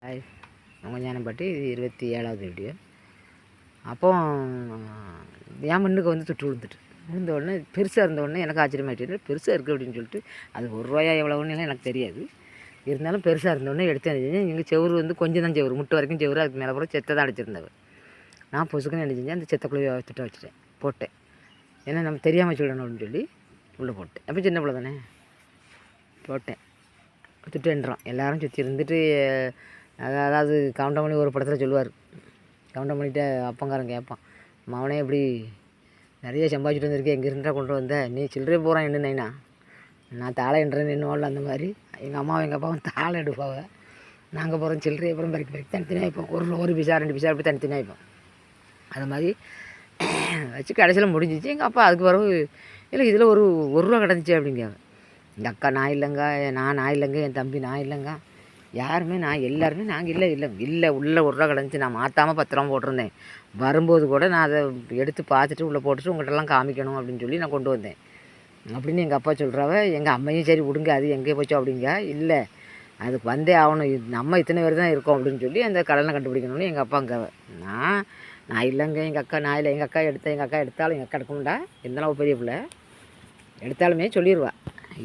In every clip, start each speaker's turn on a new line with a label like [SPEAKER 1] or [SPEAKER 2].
[SPEAKER 1] Hi, உங்கள் ஞானம்பட்டி. இது 27வது video. அப்போ என் மண்ணுக்கு வந்து தொட்டு விழுந்த உடனே பெருசாக இருந்த உடனே எனக்கு ஆச்சரியமாயிட்டு, பெருசாக இருக்குது அப்படின்னு சொல்லிட்டு, அது ₹1 எவ்வளோன்னு எனக்கு தெரியாது. இருந்தாலும் பெருசாக இருந்தோடனே எடுத்து செஞ்சேன். எங்கள் செவுரு வந்து கொஞ்சம் தான் செவுரு, முட்டை வரைக்கும் செவுரு, அதுக்கு மேலே கூட செத்தை தான் அடிச்சிருந்தவர். நான் பொசுக்குன்னு என்ன செஞ்சேன், அந்த செத்தைக்குள்ளே திட்ட வச்சுட்டேன், போட்டேன். ஏன்னா நம்ம தெரியாமல் சொல்லணும் அப்படின்னு சொல்லி உள்ளே போட்டேன். அப்போ சின்ன பிள்ளை தானே போட்டேன். திட்டுன்றோம் எல்லோரும் சுற்றி இருந்துட்டு. அதாவது கவுண்டமணி ஒரு படத்தில் சொல்லுவார், கவுண்டமணிகிட்ட அப்பங்காரன் கேட்பான், அவனே எப்படி நிறைய சம்பாதிச்சுட்டு வந்திருக்கேன், எங்கே இருந்தால் கொண்டு வந்த, நீ சில்லறையே போகிறான் என்ன நைனா, நான் தாளை என்றேன்னு நின்றுவாள். அந்த மாதிரி எங்கள் அம்மாவும் எங்கள் அப்பாவும் தாளை எடுப்பாவ, நாங்கள் போகிறோம் சில்லறையை அப்புறம் பறிக்க தனித்தனியாக வைப்போம். ஒரு பைசா 2 பைசா அப்படி தனித்தனியாக வைப்போம். அது மாதிரி வச்சு கடைசியில் முடிஞ்சிச்சு. எங்கள் அப்பா அதுக்கு பிறகு இல்லை இதில் ஒரு ரூபா கிடந்துச்சு அப்படிங்காங்க. எங்கள் அக்கா நான் இல்லைங்க, நான் இல்லைங்க, என் தம்பி நான் இல்லைங்க, யாருமே நான் எல்லாருமே நாங்கள் இல்லை உள்ளே ₹1 கிடந்துச்சு, நான் மாற்றாமல் 10 ரூபா போட்டிருந்தேன். வரும்போது கூட நான் அதை எடுத்து பார்த்துட்டு உள்ளே போட்டுட்டு உங்கள்கிட்டலாம் காமிக்கணும் அப்படின்னு சொல்லி நான் கொண்டு வந்தேன் அப்படின்னு எங்கள் அப்பா சொல்கிறாவ. எங்கள் அம்மையும் சரி விடுங்க, அது எங்கே போச்சோ அப்படிங்க. இல்லை அதுக்கு வந்தே ஆகணும், நம்ம இத்தனை பேர் தான் இருக்கோம் அப்படின்னு சொல்லி அந்த கடனை கண்டுபிடிக்கணும்னு எங்கள் அப்பாங்க. நான் இல்லைங்க, எங்கள் அக்கா நான் இல்லை, எங்கள் அக்கா எடுத்தாலும் எங்கள் அக்கா எடுக்கணும்டா, இருந்தாலும் பெரிய பிள்ளை எடுத்தாலுமே சொல்லிடுவா.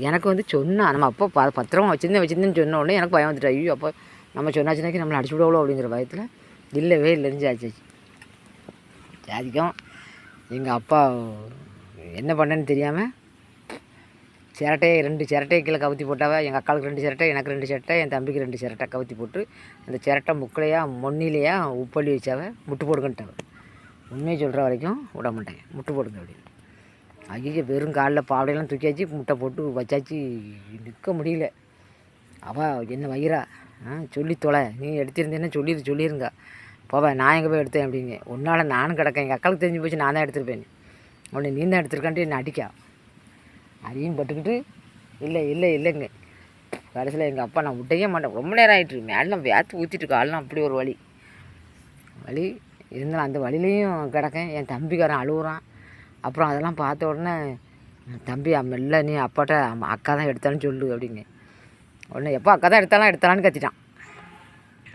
[SPEAKER 1] எனக்கு வந்து சொன்னால் நம்ம அப்போ பத்திரமா வச்சுருந்தேன்னு சொன்ன உடனே எனக்கு பயம் வந்துட்டு, ஐயோ அப்போ நம்ம சொன்னாச்சுனாக்கி நம்மளை அடிச்சு விடுவோம் அப்படிங்கிற பயத்தில் இல்லைன்னு சாதிச்சாச்சு. சாதிக்கும் எங்கள் அப்பா என்ன பண்ணேன்னு தெரியாமல் சிரட்டையை 2 சிரட்டையை கீழே கவுத்தி போட்டாவ. எங்கள் அக்காளுக்கு 2 சிரட்டை, எனக்கு 2 சிரட்டை, என் தம்பிக்கு 2 சிரட்டை கவுத்தி போட்டு அந்த சிரட்டை முக்கலையா மொன்னிலையா உப்பள்ளி வச்சாவ, முட்டு போடுங்கன்ட்டாவ. உண்மையை சொல்கிற வரைக்கும் விட மாட்டேங்க, முட்டு போடுங்க அப்படின்னு. ஐயோ வெறும் காலில் பாவடையெல்லாம் தூக்கியாச்சு, முட்டை போட்டு வச்சாச்சு, நிற்க முடியல. அவள் என்ன வயிறா சொல்லி தொலை, நீ எடுத்திருந்தேன்னா சொல்லிடுங்க போவேன், நான் எங்கே போய் எடுத்தேன் அப்படிங்க. ஒன்றால் நானும் கிடக்கேன், எங்கள் அக்காளுக்கு தெரிஞ்சு போச்சு நான் தான் எடுத்துருப்பேன், உடனே நீ தான் எடுத்துருக்கான்ட்டு என்னை அடிக்கா. அதையும் பட்டுக்கிட்டு இல்லைங்க. கடைசியில் எங்கள் அப்பா நான் விட்டவே மாட்டேன். ரொம்ப நேரம் ஆகிட்டு மேலாம் வேற்று ஊற்றிட்டு காலெலாம் அப்படி ஒரு வலி இருந்தாலும் அந்த வழியிலையும் கிடக்கேன். என் தம்பிக்காரன் அழுகுறான். அப்புறம் அதெல்லாம் பார்த்த உடனே தம்பி மெல்ல நீ அப்பாட்ட அக்கா தான் எடுத்தாலும் சொல்லு அப்படிங்க. உடனே எப்போ அக்கா தான் எடுத்தாலான்னு கத்திட்டான்.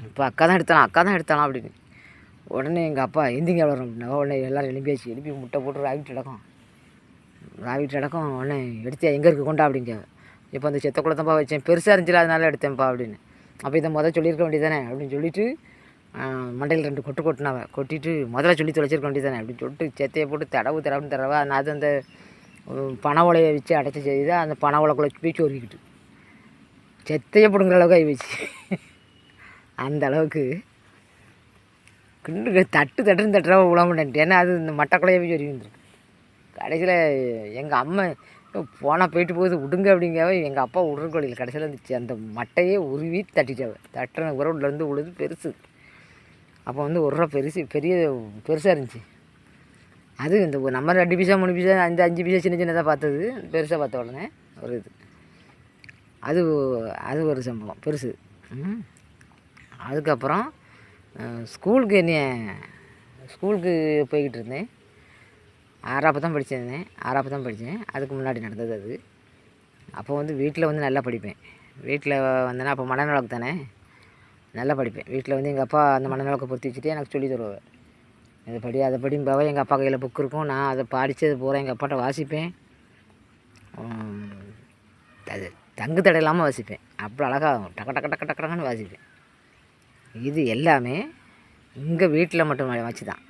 [SPEAKER 1] இப்போ அக்கா தான் எடுத்தாலாம் அப்படின்னு. உடனே எங்கள் அப்பா எந்திங்க வரும் அப்படின்னா உடனே எல்லோரும் எழுப்பி முட்டை போட்டு ராவிட்டு நடக்கும். உடனே எடுத்தியா எங்கே இருக்குது கொண்டா அப்படிங்க. இப்போ அந்த செத்தக்குள்ளே தான்ப்பா வச்சேன், பெருசாக இருந்துச்சு அதனால எடுத்தேன்ப்பா அப்படின்னு. அப்போ இதை சொல்லியிருக்க வேண்டியதானே அப்படின்னு சொல்லிவிட்டு மண்டையில் 2 கொட்டிட்டு முதல்ல சொல்லி தொலைச்சிருக்க வேண்டியதானே அப்படின்னு சொல்லிட்டு செத்தையை போட்டு தடவை அது அந்த பனை ஓலையை வச்சு அடைச்சி செய்து அந்த பனை ஓலைக்குள்ளே போய் சொருகிக்கிட்டு செத்தையை பிடுங்குற அளவுக்கு ஆகி வச்சு அந்த அளவுக்கு கிண்டு தட்டுன்னு தட்டுறவ விட மாட்டேன்ட்டு. ஏன்னா அது இந்த மட்டைக்குள்ளையே போய் சொருகி வந்துருக்கு. கடைசியில் எங்கள் அம்மா போனால் போயிட்டு போகுது விடுங்க அப்படிங்காவ. எங்கள் அப்பா விடுறக்கொள்ளையில் கடைசியில் இருந்துச்சு அந்த மட்டையே உருவி தட்டுன உறவுலேருந்து உழுது பெருசு. அப்போ வந்து ₹1 பெருசாக இருந்துச்சு. அது இந்த நம்ம 2 பைசா 3 பைசா 5 பைசா சின்னதாக பார்த்தது, பெருசாக பார்த்த உடனே ஒரு இது அது ஒரு சம்பவம் பெருசு. அதுக்கப்புறம் ஸ்கூலுக்கு போய்கிட்டு இருந்தேன். 6ஆப்பு தான் படித்தேன். அதுக்கு முன்னாடி நடந்தது அது. அப்போ வந்து வீட்டில் வந்து நல்லா படிப்பேன். வீட்டில் வந்தேன்னா அப்போ மனநலக்கு தானே, நல்லா படிப்பேன். வீட்டில் வந்து எங்கள் அப்பா அந்த மனநலக்கை பொறுத்து வச்சுட்டு எனக்கு சொல்லி தருவார். இதை படி அதை படிம்பாவ. எங்கள் அப்பா கையில் புக் இருக்கும், நான் அதை படித்தது பூரா எங்கள் அப்பாட்ட வாசிப்பேன். அது தங்கு தடை இல்லாமல் வாசிப்பேன். அப்புறம் அழகாக டக்குன்னு வாசிப்பேன். இது எல்லாமே இங்கே வீட்டில் மட்டும் வச்சு தான்.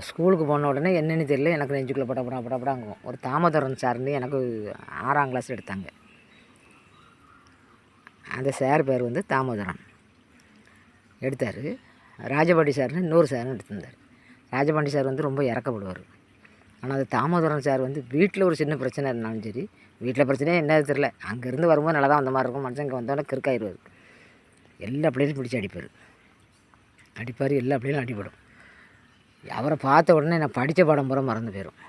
[SPEAKER 1] ஸ்கூலுக்கு போன உடனே என்னென்னு தெரியல, எனக்கு நெஞ்சுக்குள்ளே படாங்குவோம். ஒரு தாமோதரன் சார்னு எனக்கு 6ஆம் கிளாஸ் எடுத்தாங்க. அந்த சார் பேர் வந்து தாமோதரன் எடுத்தார். ராஜபாண்டி சார்னு இன்னொரு சார்னு எடுத்திருந்தார். ராஜபாண்டி சார் வந்து ரொம்ப இறக்கப்படுவார். ஆனால் அது தாமோதரன் சார் வந்து வீட்டில் ஒரு சின்ன பிரச்சனை இருந்தாலும் சரி, வீட்டில் பிரச்சனையே என்னது தெரில, அங்கேருந்து வரும்போது நல்லா தான் வந்த மாதிரி இருக்கும், மனுஷன் இங்கே வந்தோடனே கிறுக்காயிடுவார். எல்லா பிள்ளைகளும் பிடிச்சி அடிப்பார், எல்லா பிள்ளைகளும் அடிப்படும். அவரை பார்த்த உடனே நான் படித்த பாடம் பூரா மறந்து போயிடும்.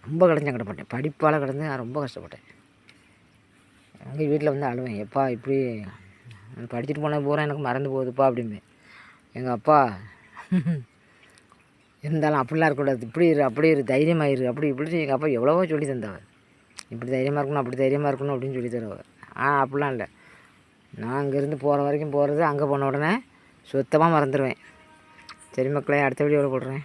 [SPEAKER 1] ரொம்ப சங்கடப்பட்டேன், படிப்பால் கிடந்து நான் ரொம்ப கஷ்டப்பட்டேன். எங்கள் வீட்டில் வந்து அழுவேன், எப்பா இப்படி படிச்சுட்டு போனது பூரா எனக்கு மறந்து போகுதுப்பா அப்படிம்பேன். எங்கள் அப்பா இருந்தாலும் அப்படிலாம் இருக்கக்கூடாது, அப்படி இரு தைரியமாயிரு இப்படி எங்கள் அப்பா எவ்வளவோ சொல்லி தந்தவர். இப்படி தைரியமாக இருக்கணும் அப்படின்னு சொல்லி தருவார். அப்படிலாம் இல்லை, நான் அங்கேருந்து போகிற வரைக்கும் போகிறது, அங்கே போன உடனே சுத்தமாக மறந்துடுவேன். சரி மக்களே, அடுத்த வீடியோவில் போடுறேன்.